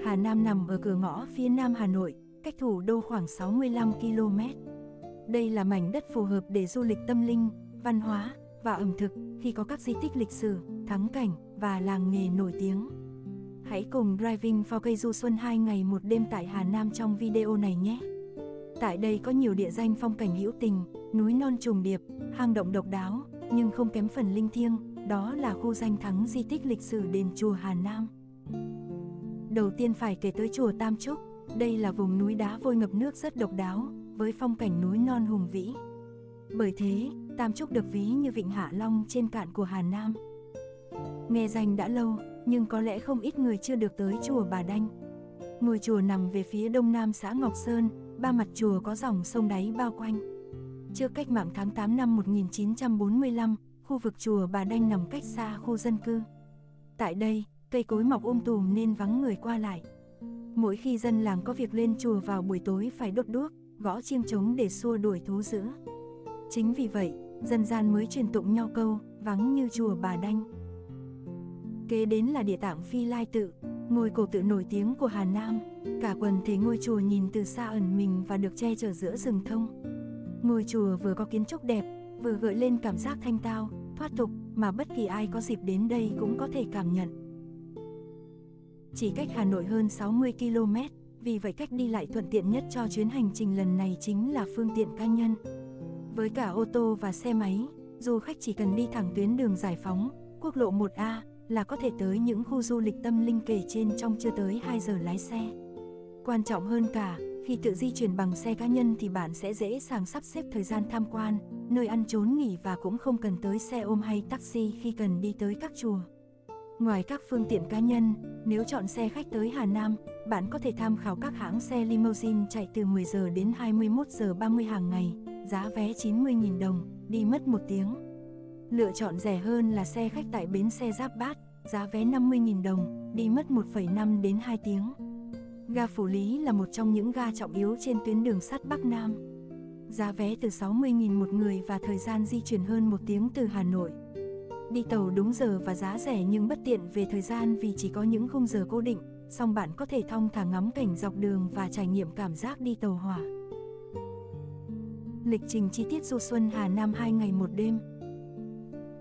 Hà Nam nằm ở cửa ngõ phía nam Hà Nội, cách thủ đô khoảng 65 km. Đây là mảnh đất phù hợp để du lịch tâm linh, văn hóa và ẩm thực khi có các di tích lịch sử, thắng cảnh và làng nghề nổi tiếng. Hãy cùng Driving for cây du xuân 2 ngày 1 đêm tại Hà Nam trong video này nhé. Tại đây có nhiều địa danh phong cảnh hữu tình, núi non trùng điệp, hang động độc đáo, nhưng không kém phần linh thiêng, đó là khu danh thắng di tích lịch sử đền chùa Hà Nam. Đầu tiên phải kể tới chùa Tam Trúc, đây là vùng núi đá vôi ngập nước rất độc đáo, với phong cảnh núi non hùng vĩ. Bởi thế, Tam Trúc được ví như vịnh Hạ Long trên cạn của Hà Nam. Nghe danh đã lâu, nhưng có lẽ không ít người chưa được tới chùa Bà Đanh. Ngôi chùa nằm về phía đông nam xã Ngọc Sơn, ba mặt chùa có dòng sông đáy bao quanh. Trước cách mạng tháng 8 năm 1945, khu vực chùa Bà Đanh nằm cách xa khu dân cư. Tại đây, cây cối mọc tùm nên vắng người qua lại. Mỗi khi dân làng có việc lên chùa vào buổi tối phải đốt đuốc, gõ chiêng trống để xua đuổi thú dữ. Chính vì vậy, dân gian mới truyền tụng nhau câu, vắng như chùa Bà Đanh. Kế đến là Địa Tạng Phi Lai Tự, ngôi cổ tự nổi tiếng của Hà Nam. Cả quần thể ngôi chùa nhìn từ xa ẩn mình và được che chở giữa rừng thông. Ngôi chùa vừa có kiến trúc đẹp, vừa gợi lên cảm giác thanh tao, thoát tục mà bất kỳ ai có dịp đến đây cũng có thể cảm nhận. Chỉ cách Hà Nội hơn 60 km, vì vậy cách đi lại thuận tiện nhất cho chuyến hành trình lần này chính là phương tiện cá nhân. Với cả ô tô và xe máy, du khách chỉ cần đi thẳng tuyến đường Giải Phóng, quốc lộ 1A là có thể tới những khu du lịch tâm linh kể trên trong chưa tới 2 giờ lái xe. Quan trọng hơn cả, khi tự di chuyển bằng xe cá nhân thì bạn sẽ dễ dàng sắp xếp thời gian tham quan, nơi ăn trốn nghỉ và cũng không cần tới xe ôm hay taxi khi cần đi tới các chùa. Ngoài các phương tiện cá nhân, nếu chọn xe khách tới Hà Nam, bạn có thể tham khảo các hãng xe limousine chạy từ 10 giờ đến 21 giờ 30 hàng ngày, giá vé 90.000 đồng, đi mất 1 tiếng. Lựa chọn rẻ hơn là xe khách tại bến xe Giáp Bát, giá vé 50.000 đồng, đi mất 1,5 đến 2 tiếng. Ga Phủ Lý là một trong những ga trọng yếu trên tuyến đường sắt Bắc Nam. Giá vé từ 60.000 một người và thời gian di chuyển hơn 1 tiếng từ Hà Nội. Đi tàu đúng giờ và giá rẻ nhưng bất tiện về thời gian vì chỉ có những khung giờ cố định, song bạn có thể thong thả ngắm cảnh dọc đường và trải nghiệm cảm giác đi tàu hỏa. Lịch trình chi tiết du xuân Hà Nam 2 ngày 1 đêm.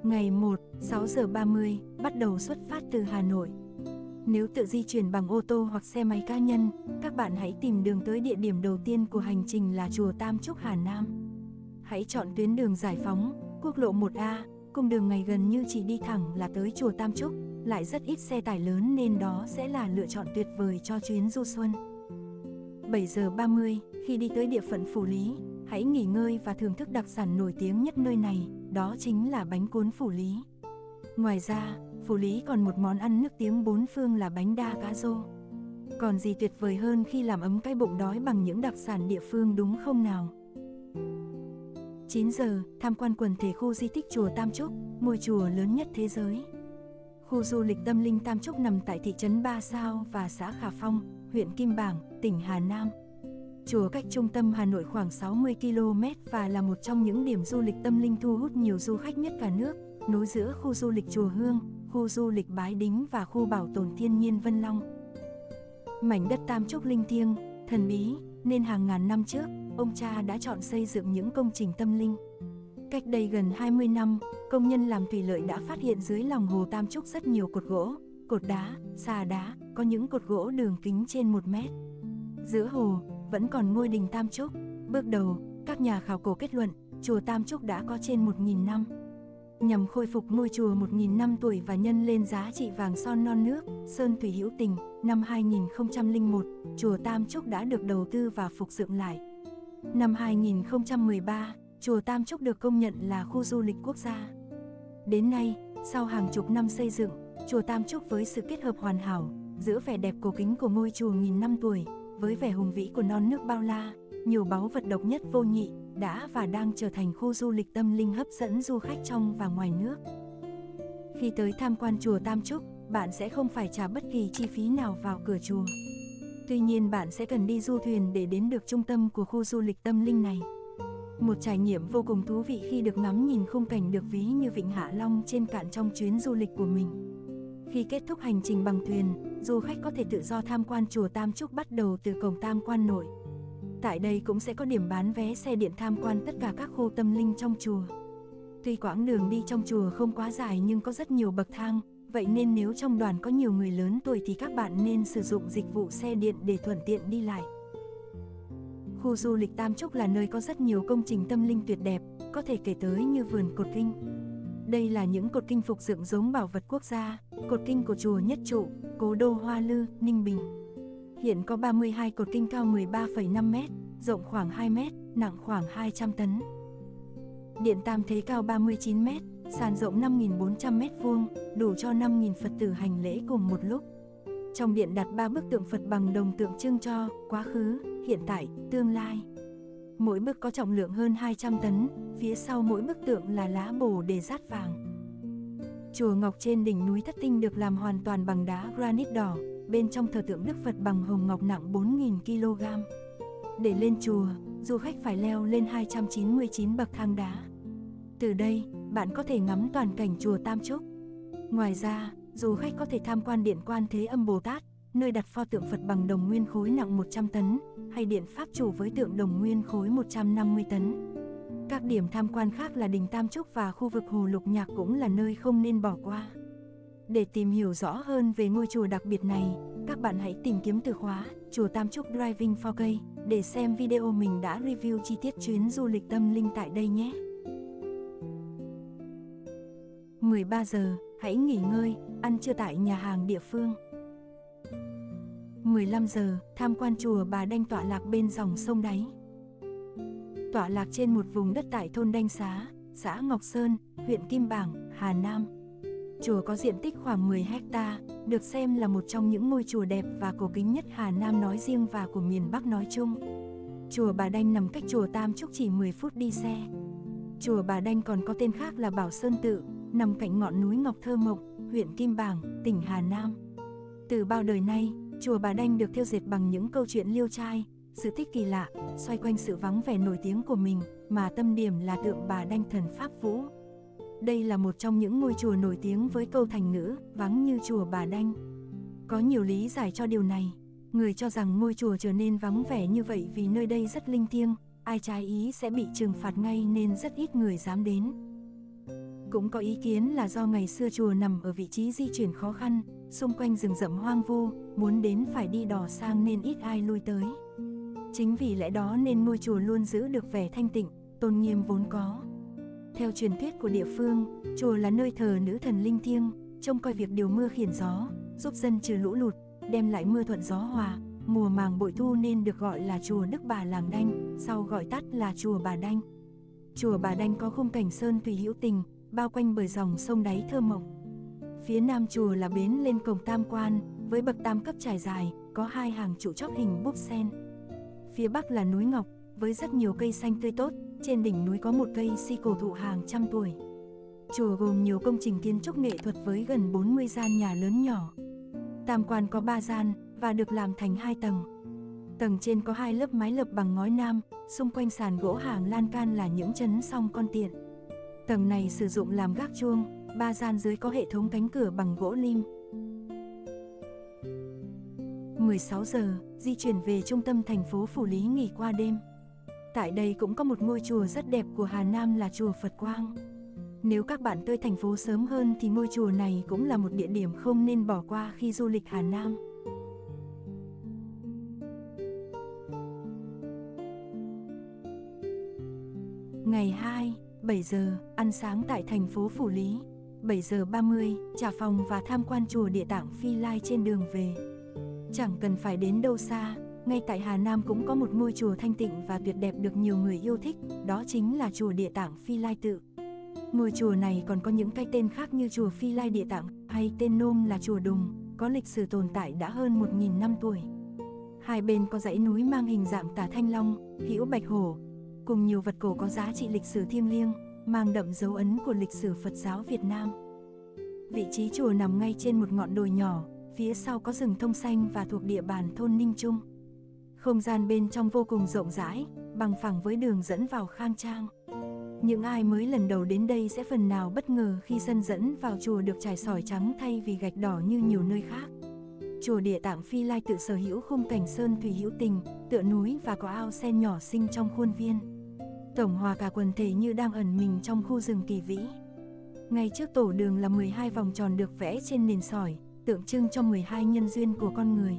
Ngày 1, 6 giờ 30, bắt đầu xuất phát từ Hà Nội. Nếu tự di chuyển bằng ô tô hoặc xe máy cá nhân, các bạn hãy tìm đường tới địa điểm đầu tiên của hành trình là chùa Tam Trúc Hà Nam. Hãy chọn tuyến đường Giải Phóng, quốc lộ 1A, cung đường này gần như chỉ đi thẳng là tới chùa Tam Trúc, lại rất ít xe tải lớn nên đó sẽ là lựa chọn tuyệt vời cho chuyến du xuân. 7 giờ 30, khi đi tới địa phận Phủ Lý, hãy nghỉ ngơi và thưởng thức đặc sản nổi tiếng nhất nơi này, đó chính là bánh cuốn Phủ Lý. Ngoài ra, Phủ Lý còn một món ăn nước tiếng bốn phương là bánh đa cá rô. Còn gì tuyệt vời hơn khi làm ấm cái bụng đói bằng những đặc sản địa phương đúng không nào? 9 giờ, tham quan quần thể khu di tích chùa Tam Trúc, ngôi chùa lớn nhất thế giới. Khu du lịch tâm linh Tam Trúc nằm tại thị trấn Ba Sao và xã Khả Phong, huyện Kim Bảng, tỉnh Hà Nam. Chùa cách trung tâm Hà Nội khoảng 60 km và là một trong những điểm du lịch tâm linh thu hút nhiều du khách nhất cả nước, nối giữa khu du lịch Chùa Hương, khu du lịch Bái Đính và khu bảo tồn thiên nhiên Vân Long. Mảnh đất Tam Trúc linh thiêng, thần bí, nên hàng ngàn năm trước, ông cha đã chọn xây dựng những công trình tâm linh. Cách đây gần 20 năm, công nhân làm thủy lợi đã phát hiện dưới lòng hồ Tam Trúc rất nhiều cột gỗ, cột đá, xà đá, có những cột gỗ đường kính trên 1 mét. Giữa hồ, vẫn còn ngôi đình Tam Trúc. Bước đầu, các nhà khảo cổ kết luận, chùa Tam Trúc đã có trên 1.000 năm. Nhằm khôi phục ngôi chùa 1.000 năm tuổi và nhân lên giá trị vàng son non nước, sơn thủy hữu tình, năm 2001, chùa Tam Trúc đã được đầu tư và phục dựng lại. Năm 2013, chùa Tam Trúc được công nhận là khu du lịch quốc gia. Đến nay, sau hàng chục năm xây dựng, chùa Tam Trúc với sự kết hợp hoàn hảo giữa vẻ đẹp cổ kính của ngôi chùa nghìn năm tuổi với vẻ hùng vĩ của non nước bao la, nhiều báu vật độc nhất vô nhị, đã và đang trở thành khu du lịch tâm linh hấp dẫn du khách trong và ngoài nước. Khi tới tham quan chùa Tam Trúc, bạn sẽ không phải trả bất kỳ chi phí nào vào cửa chùa. Tuy nhiên bạn sẽ cần đi du thuyền để đến được trung tâm của khu du lịch tâm linh này. Một trải nghiệm vô cùng thú vị khi được ngắm nhìn khung cảnh được ví như vịnh Hạ Long trên cạn trong chuyến du lịch của mình. Khi kết thúc hành trình bằng thuyền, du khách có thể tự do tham quan chùa Tam Trúc bắt đầu từ cổng Tam Quan nội. Tại đây cũng sẽ có điểm bán vé xe điện tham quan tất cả các khu tâm linh trong chùa. Tuy quãng đường đi trong chùa không quá dài nhưng có rất nhiều bậc thang, vậy nên nếu trong đoàn có nhiều người lớn tuổi thì các bạn nên sử dụng dịch vụ xe điện để thuận tiện đi lại. Khu du lịch Tam Trúc là nơi có rất nhiều công trình tâm linh tuyệt đẹp, có thể kể tới như vườn cột kinh. Đây là những cột kinh phục dựng giống bảo vật quốc gia, cột kinh của chùa Nhất Trụ, Cố Đô Hoa Lư, Ninh Bình. Hiện có 32 cột kinh cao 13,5 m, rộng khoảng 2 m, nặng khoảng 200 tấn. Điện Tam Thế cao 39 m, sàn rộng 5.400 m², đủ cho 5.000 Phật tử hành lễ cùng một lúc. Trong điện đặt 3 bức tượng Phật bằng đồng tượng trưng cho quá khứ, hiện tại, tương lai. Mỗi bức có trọng lượng hơn 200 tấn, phía sau mỗi bức tượng là lá bồ đề dát vàng. Chùa Ngọc trên đỉnh núi Thất Tinh được làm hoàn toàn bằng đá granite đỏ, bên trong thờ tượng Đức Phật bằng hồng ngọc nặng 4.000 kg. Để lên chùa, du khách phải leo lên 299 bậc thang đá. Từ đây, bạn có thể ngắm toàn cảnh chùa Tam Trúc. Ngoài ra, du khách có thể tham quan điện Quan Thế Âm Bồ Tát, nơi đặt pho tượng Phật bằng đồng nguyên khối nặng 100 tấn, hay điện Pháp Chủ với tượng đồng nguyên khối 150 tấn. Các điểm tham quan khác là đình Tam Trúc và khu vực Hồ Lục Nhạc cũng là nơi không nên bỏ qua. Để tìm hiểu rõ hơn về ngôi chùa đặc biệt này, các bạn hãy tìm kiếm từ khóa chùa Tam Trúc Driving 4K để xem video mình đã review chi tiết chuyến du lịch tâm linh tại đây nhé. 13 giờ, hãy nghỉ ngơi, ăn trưa tại nhà hàng địa phương. 15 giờ, tham quan chùa Bà Đanh tọa lạc bên dòng sông Đáy. Tọa lạc trên một vùng đất tại thôn Đanh Xá, xã Ngọc Sơn, huyện Kim Bảng, Hà Nam. Chùa có diện tích khoảng 10 ha, được xem là một trong những ngôi chùa đẹp và cổ kính nhất Hà Nam nói riêng và của miền Bắc nói chung. Chùa Bà Đanh nằm cách chùa Tam Trúc chỉ 10 phút đi xe. Chùa Bà Đanh còn có tên khác là Bảo Sơn Tự, nằm cạnh ngọn núi Ngọc Thơ Mộng, huyện Kim Bảng, tỉnh Hà Nam. Từ bao đời nay, chùa Bà Đanh được thêu dệt bằng những câu chuyện liêu trai, sự tích kỳ lạ, xoay quanh sự vắng vẻ nổi tiếng của mình, mà tâm điểm là tượng Bà Đanh thần Pháp Vũ. Đây là một trong những ngôi chùa nổi tiếng với câu thành ngữ, vắng như chùa Bà Đanh. Có nhiều lý giải cho điều này. Người cho rằng ngôi chùa trở nên vắng vẻ như vậy vì nơi đây rất linh thiêng, ai trái ý sẽ bị trừng phạt ngay nên rất ít người dám đến. Cũng có ý kiến là do ngày xưa chùa nằm ở vị trí di chuyển khó khăn, xung quanh rừng rậm hoang vu, muốn đến phải đi đò sang nên ít ai lui tới. Chính vì lẽ đó nên ngôi chùa luôn giữ được vẻ thanh tịnh, tôn nghiêm vốn có. Theo truyền thuyết của địa phương, chùa là nơi thờ nữ thần linh thiêng, trông coi việc điều mưa khiển gió, giúp dân trừ lũ lụt, đem lại mưa thuận gió hòa, mùa màng bội thu nên được gọi là chùa Đức Bà Làng Đanh, sau gọi tắt là chùa Bà Đanh. Chùa Bà Đanh có khung cảnh sơn thủy hữu tình, bao quanh bờ dòng sông Đáy thơ mộng. Phía nam chùa là bến lên cổng Tam Quan, với bậc tam cấp trải dài, có 2 hàng trụ chóp hình búp sen. Phía bắc là núi Ngọc, với rất nhiều cây xanh tươi tốt, trên đỉnh núi có một cây si cổ thụ hàng trăm tuổi. Chùa gồm nhiều công trình kiến trúc nghệ thuật với gần 40 gian nhà lớn nhỏ. Tam Quan có 3 gian và được làm thành 2 tầng. Tầng trên có 2 lớp mái lợp bằng ngói nam, xung quanh sàn gỗ hàng lan can là những chấn song con tiện. Tầng này sử dụng làm gác chuông, 3 gian dưới có hệ thống cánh cửa bằng gỗ lim. 16 giờ, di chuyển về trung tâm thành phố Phủ Lý nghỉ qua đêm. Tại đây cũng có một ngôi chùa rất đẹp của Hà Nam là chùa Phật Quang. Nếu các bạn tới thành phố sớm hơn thì ngôi chùa này cũng là một địa điểm không nên bỏ qua khi du lịch Hà Nam. Ngày 2, 7 giờ, ăn sáng tại thành phố Phủ Lý. 7 giờ 30, trả phòng và tham quan chùa Địa Tạng Phi Lai trên đường về. Chẳng cần phải đến đâu xa, ngay tại Hà Nam cũng có một ngôi chùa thanh tịnh và tuyệt đẹp được nhiều người yêu thích, đó chính là chùa Địa Tạng Phi Lai Tự. Ngôi chùa này còn có những cái tên khác như chùa Phi Lai Địa Tạng hay tên nôm là chùa Đùng, có lịch sử tồn tại đã hơn 1.000 năm tuổi. Hai bên có dãy núi mang hình dạng tả thanh long, hữu bạch hổ, cùng nhiều vật cổ có giá trị lịch sử thiêng liêng, mang đậm dấu ấn của lịch sử Phật giáo Việt Nam. Vị trí chùa nằm ngay trên một ngọn đồi nhỏ, phía sau có rừng thông xanh và thuộc địa bàn thôn Ninh Trung. Không gian bên trong vô cùng rộng rãi, bằng phẳng với đường dẫn vào khang trang. Những ai mới lần đầu đến đây sẽ phần nào bất ngờ khi sân dẫn vào chùa được trải sỏi trắng thay vì gạch đỏ như nhiều nơi khác. Chùa Địa Tạng Phi Lai tự sở hữu khung cảnh sơn thủy hữu tình, tựa núi và có ao sen nhỏ xinh trong khuôn viên. Tổng hòa cả quần thể như đang ẩn mình trong khu rừng kỳ vĩ. Ngay trước tổ đường là 12 vòng tròn được vẽ trên nền sỏi, tượng trưng cho 12 nhân duyên của con người.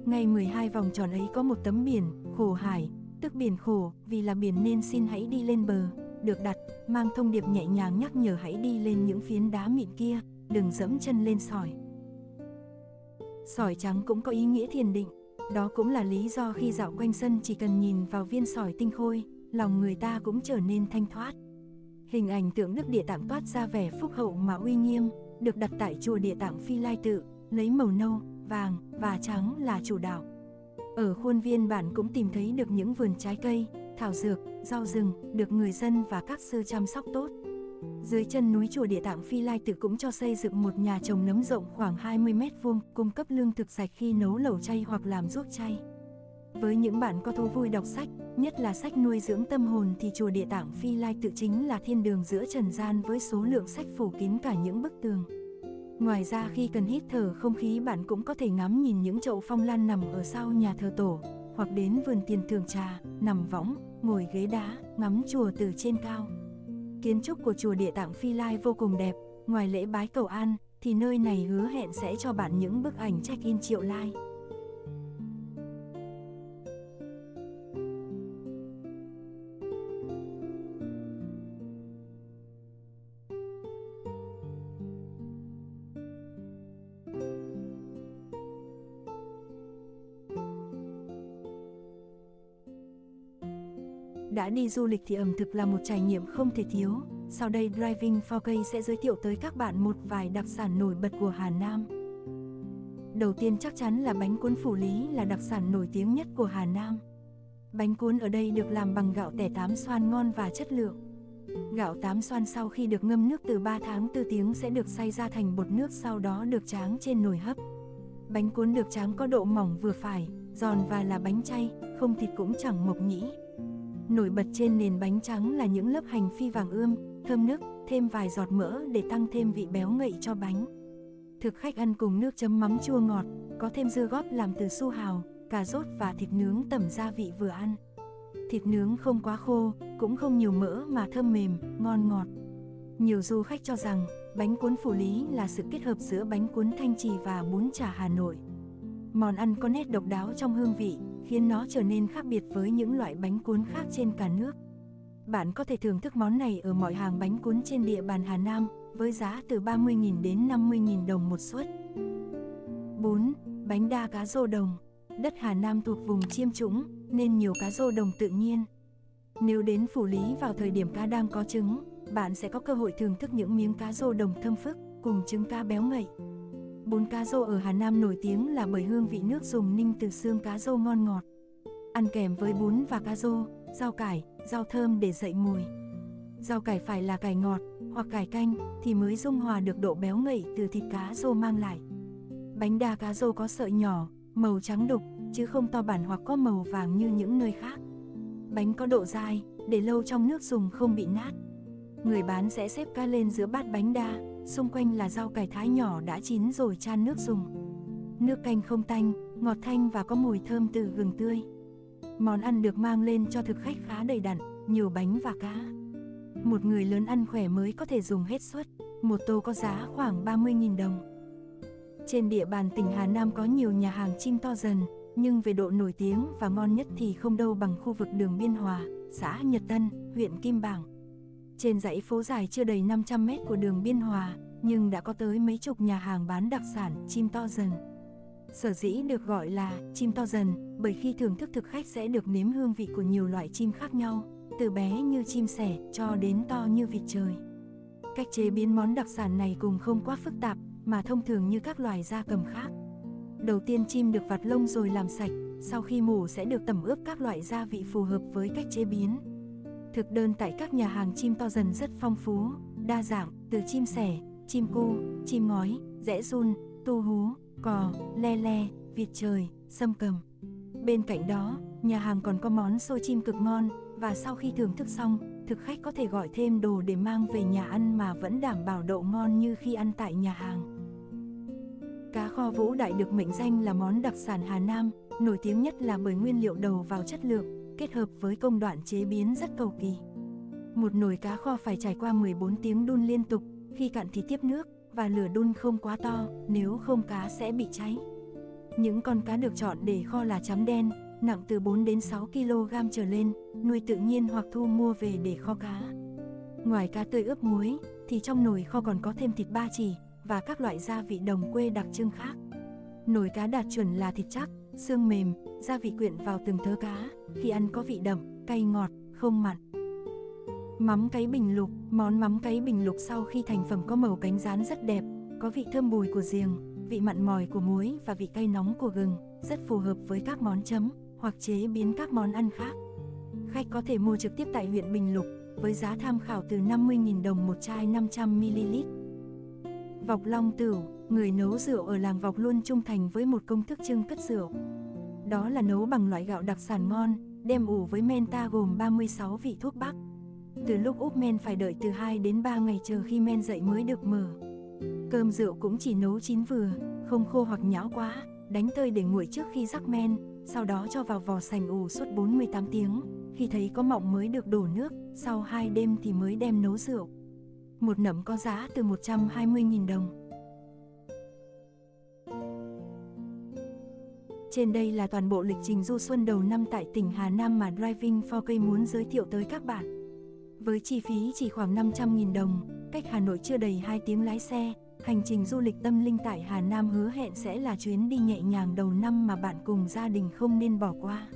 Ngay 12 vòng tròn ấy có một tấm biển, khổ hải, tức biển khổ, vì là biển nên xin hãy đi lên bờ, được đặt, mang thông điệp nhẹ nhàng nhắc nhở hãy đi lên những phiến đá mịn kia, đừng dẫm chân lên sỏi. Sỏi trắng cũng có ý nghĩa thiền định, đó cũng là lý do khi dạo quanh sân chỉ cần nhìn vào viên sỏi tinh khôi, lòng người ta cũng trở nên thanh thoát. Hình ảnh tượng Đức Địa Tạng toát ra vẻ phúc hậu mà uy nghiêm, được đặt tại chùa Địa Tạng Phi Lai tự, lấy màu nâu, vàng và trắng là chủ đạo. Ở khuôn viên bạn cũng tìm thấy được những vườn trái cây, thảo dược, rau rừng, được người dân và các sư chăm sóc tốt. Dưới chân núi chùa Địa Tạng Phi Lai tự cũng cho xây dựng một nhà trồng nấm rộng khoảng 20 m², cung cấp lương thực sạch khi nấu lẩu chay hoặc làm ruốc chay. Với những bạn có thú vui đọc sách, nhất là sách nuôi dưỡng tâm hồn thì chùa Địa Tạng Phi Lai tự chính là thiên đường giữa trần gian với số lượng sách phủ kín cả những bức tường. Ngoài ra khi cần hít thở không khí bạn cũng có thể ngắm nhìn những chậu phong lan nằm ở sau nhà thờ tổ, hoặc đến vườn tiền thưởng trà, nằm võng, ngồi ghế đá, ngắm chùa từ trên cao. Kiến trúc của chùa Địa Tạng Phi Lai vô cùng đẹp, ngoài lễ bái cầu an thì nơi này hứa hẹn sẽ cho bạn những bức ảnh check-in triệu like. Đã đi du lịch thì ẩm thực là một trải nghiệm không thể thiếu. Sau đây Driving 4K sẽ giới thiệu tới các bạn một vài đặc sản nổi bật của Hà Nam. Đầu tiên chắc chắn là bánh cuốn Phủ Lý là đặc sản nổi tiếng nhất của Hà Nam. Bánh cuốn ở đây được làm bằng gạo tẻ tám xoan ngon và chất lượng. Gạo tám xoan sau khi được ngâm nước từ 3 tháng 4 tiếng sẽ được xay ra thành bột nước, sau đó được tráng trên nồi hấp. Bánh cuốn được tráng có độ mỏng vừa phải, giòn và là bánh chay, không thịt cũng chẳng mộc nhĩ. Nổi bật trên nền bánh trắng là những lớp hành phi vàng ươm, thơm nức, thêm vài giọt mỡ để tăng thêm vị béo ngậy cho bánh. Thực khách ăn cùng nước chấm mắm chua ngọt, có thêm dưa góp làm từ su hào, cà rốt và thịt nướng tẩm gia vị vừa ăn. Thịt nướng không quá khô, cũng không nhiều mỡ mà thơm mềm, ngon ngọt. Nhiều du khách cho rằng bánh cuốn Phủ Lý là sự kết hợp giữa bánh cuốn Thanh Trì và bún chả Hà Nội. Món ăn có nét độc đáo trong hương vị, khiến nó trở nên khác biệt với những loại bánh cuốn khác trên cả nước. Bạn có thể thưởng thức món này ở mọi hàng bánh cuốn trên địa bàn Hà Nam, với giá từ 30.000 đến 50.000 đồng một suất. 4. Bánh đa cá rô đồng. Đất Hà Nam thuộc vùng chiêm trũng, nên nhiều cá rô đồng tự nhiên. Nếu đến Phủ Lý vào thời điểm cá đang có trứng, bạn sẽ có cơ hội thưởng thức những miếng cá rô đồng thơm phức, cùng trứng cá béo ngậy. Bún cá rô ở Hà Nam nổi tiếng là bởi hương vị nước dùng ninh từ xương cá rô ngon ngọt. Ăn kèm với bún và cá rô, rau cải, rau thơm để dậy mùi. Rau cải phải là cải ngọt hoặc cải canh thì mới dung hòa được độ béo ngậy từ thịt cá rô mang lại. Bánh đa cá rô có sợi nhỏ, màu trắng đục, chứ không to bản hoặc có màu vàng như những nơi khác. Bánh có độ dai, để lâu trong nước dùng không bị nát. Người bán sẽ xếp cá lên giữa bát bánh đa, xung quanh là rau cải thái nhỏ đã chín rồi chan nước dùng. Nước canh không tanh, ngọt thanh và có mùi thơm từ gừng tươi. Món ăn được mang lên cho thực khách khá đầy đặn, nhiều bánh và cá. Một người lớn ăn khỏe mới có thể dùng hết suất, một tô có giá khoảng 30.000 đồng. Trên địa bàn tỉnh Hà Nam có nhiều nhà hàng chim to dần, nhưng về độ nổi tiếng và ngon nhất thì không đâu bằng khu vực đường Biên Hòa, xã Nhật Tân, huyện Kim Bảng. Trên dãy phố dài chưa đầy 500 mét của đường Biên Hòa, nhưng đã có tới mấy chục nhà hàng bán đặc sản chim to dần. Sở dĩ được gọi là chim to dần, bởi khi thưởng thức thực khách sẽ được nếm hương vị của nhiều loại chim khác nhau, từ bé như chim sẻ cho đến to như vịt trời. Cách chế biến món đặc sản này cũng không quá phức tạp, mà thông thường như các loài gia cầm khác. Đầu tiên chim được vặt lông rồi làm sạch, sau khi mổ sẽ được tẩm ướp các loại gia vị phù hợp với cách chế biến. Thực đơn tại các nhà hàng chim to dần rất phong phú, đa dạng, từ chim sẻ, chim cu, chim ngói, dẽ giun, tu hú, cò, le le, vịt trời, sâm cầm. Bên cạnh đó, nhà hàng còn có món xôi chim cực ngon, và sau khi thưởng thức xong, thực khách có thể gọi thêm đồ để mang về nhà ăn mà vẫn đảm bảo độ ngon như khi ăn tại nhà hàng. Cá kho Vũ Đại được mệnh danh là món đặc sản Hà Nam, nổi tiếng nhất là bởi nguyên liệu đầu vào chất lượng, kết hợp với công đoạn chế biến rất cầu kỳ. Một nồi cá kho phải trải qua 14 tiếng đun liên tục, khi cạn thì tiếp nước, và lửa đun không quá to, nếu không cá sẽ bị cháy. Những con cá được chọn để kho là chấm đen, nặng từ 4 đến 6 kg trở lên, nuôi tự nhiên hoặc thu mua về để kho cá. Ngoài cá tươi ướp muối, thì trong nồi kho còn có thêm thịt ba chỉ và các loại gia vị đồng quê đặc trưng khác. Nồi cá đạt chuẩn là thịt chắc, xương mềm, gia vị quyện vào từng thớ cá, khi ăn có vị đậm, cay ngọt, không mặn. Mắm cáy Bình Lục. Món mắm cáy Bình Lục sau khi thành phẩm có màu cánh gián rất đẹp, có vị thơm bùi của giềng, vị mặn mòi của muối và vị cay nóng của gừng, rất phù hợp với các món chấm hoặc chế biến các món ăn khác. Khách có thể mua trực tiếp tại huyện Bình Lục với giá tham khảo từ 50.000 đồng một chai 500ml. Vọc Long Tửu. Người nấu rượu ở làng Vọc luôn trung thành với một công thức trưng cất rượu. Đó là nấu bằng loại gạo đặc sản ngon, đem ủ với men ta gồm 36 vị thuốc bắc. Từ lúc úp men phải đợi từ 2 đến 3 ngày chờ khi men dậy mới được mở. Cơm rượu cũng chỉ nấu chín vừa, không khô hoặc nhão quá, đánh tơi để nguội trước khi rắc men, sau đó cho vào vò sành ủ suốt 48 tiếng, khi thấy có mọng mới được đổ nước, sau 2 đêm thì mới đem nấu rượu. Một nẫm có giá từ 120.000 đồng. Trên đây là toàn bộ lịch trình du xuân đầu năm tại tỉnh Hà Nam mà Driving 4K muốn giới thiệu tới các bạn. Với chi phí chỉ khoảng 500.000 đồng, cách Hà Nội chưa đầy 2 tiếng lái xe, hành trình du lịch tâm linh tại Hà Nam hứa hẹn sẽ là chuyến đi nhẹ nhàng đầu năm mà bạn cùng gia đình không nên bỏ qua.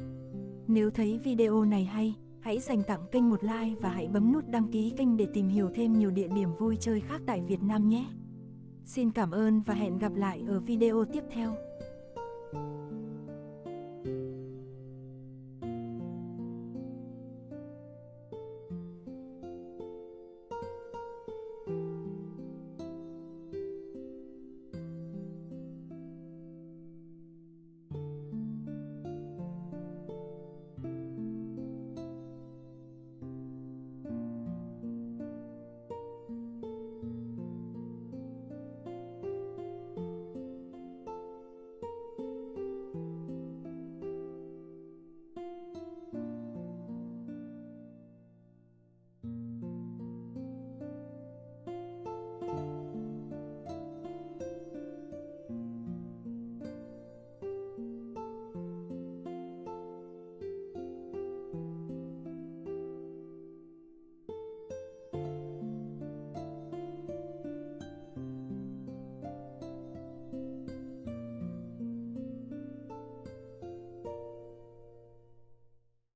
Nếu thấy video này hay, hãy dành tặng kênh một like và hãy bấm nút đăng ký kênh để tìm hiểu thêm nhiều địa điểm vui chơi khác tại Việt Nam nhé. Xin cảm ơn và hẹn gặp lại ở video tiếp theo.